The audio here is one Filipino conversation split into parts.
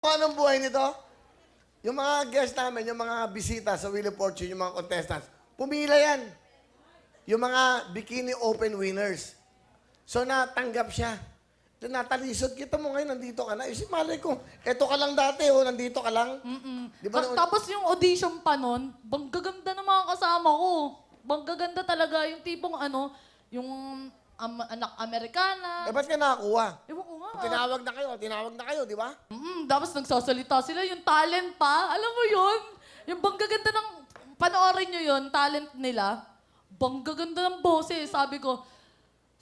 Anong buhay nito? Yung mga guests namin, yung mga bisita sa Wheel of Fortune, yung mga contestants, pumila yan. Yung mga bikini open winners. So, natanggap siya. Natalisod kita mo ngayon, nandito ka na. Isip, malay ko, eto ka lang dati, oh, nandito ka lang. Di ba noon- Tapos yung audition pa nun, banggaganda ng mga kasama ko. Banggaganda talaga yung tipong yung anak Amerikana. ba't ka nakakuha? Ewan ko nga. Tinawag na kayo, di ba? Tapos nagsasalita sila, yung talent pa. Alam mo yun? Yung banggaganda ng, panoorin nyo yun, talent nila. Banggaganda ng boses. Sabi ko,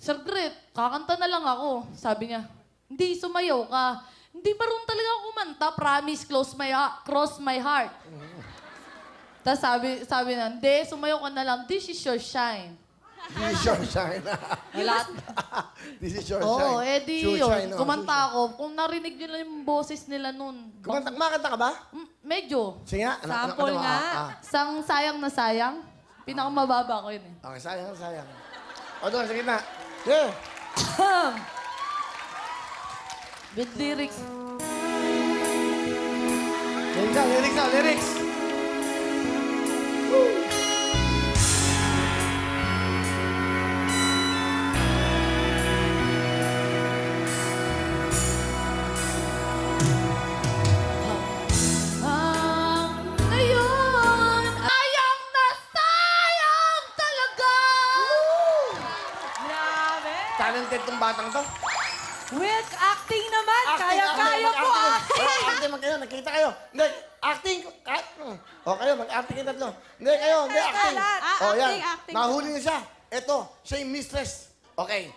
Sir Gret, kakanta na lang ako. Sabi niya, hindi, sumayaw ka. Hindi marunong talaga ako kumanta. Promise, cross my heart. Tapos sabi na, hindi, sumayaw ka na lang. This is your shine. This is your shine. Wala. This is your Oo, shine. edi Sure yun. shine, oh, Kumanta sure ako. Kung narinig nyo lang yung boses nila nun. shine. Kumakanta ka ba? Medyo. Sige nga. Sample nga. Sang sayang na sayang. Pinakamababa ko yun eh. Okay, sayang. O doon, sa gitna. Yeah. With lyrics. Lyrics. Ngayon, sayang na sayang talaga! Grabe. Talented tong batang to. With acting naman, kaya-kaya ko acting. Acting kayo, nakita kayo. Hindi, acting. O kayo, mag-acting kayo tatlo. Hindi, kayo, hindi, acting. O yan, acting. nahuli niya siya. Eto, siya yung mistress. Okay,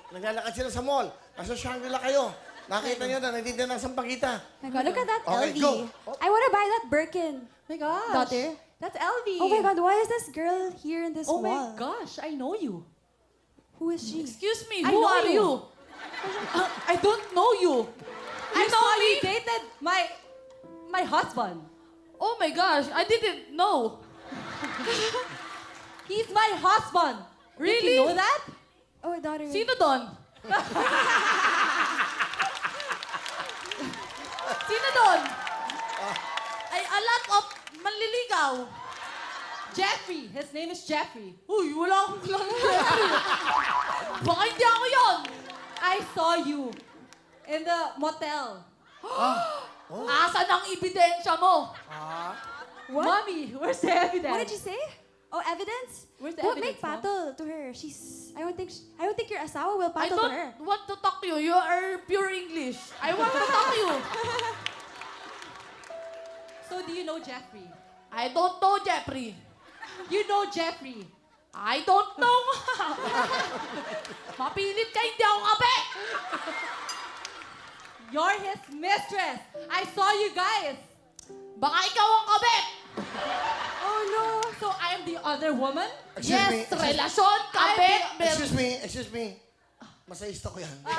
naglalakad sila sa mall. Nasa Shangri-La kayo. Nakita niyo na, nandito na sa Sampaguita. My God, look at that Okay, LV. go. I want to buy that Birkin. My gosh. Daughter. That's LV. Oh my God, why is this girl here in this Oh my wall? gosh, I know you. Who is she? Excuse me, I who know are you. you? I don't know you. I You saw know you me? dated my husband. Oh my gosh, I didn't know. He's my husband. Did Really? you know that? Oh, daughter. Sino doon? Sino doon? Ay, a lot of manliligaw. Jeffrey. His name is Jeffrey. Uy, wala akong kilala Jeffrey. Baka hindi ako yon. I saw you in the motel. Asan ang ebidensya mo? What? Mommy, where's the evidence? What did you say? Oh, evidence? Where's the Don't evidence, make pato to her. I don't think your asawa will I pato to her. don't want to talk to you. You are pure English. I want to talk to you. So do you know Jeffrey? I don't know Jeffrey. You know Jeffrey. I don't know. Mapilit ka, hindi ako kape. You're his mistress. I saw you guys. Baka ikaw ang kape. Oh no. So I am the other woman? Yes, relasyon, kape. Excuse me. Masahista ko yan. Oh,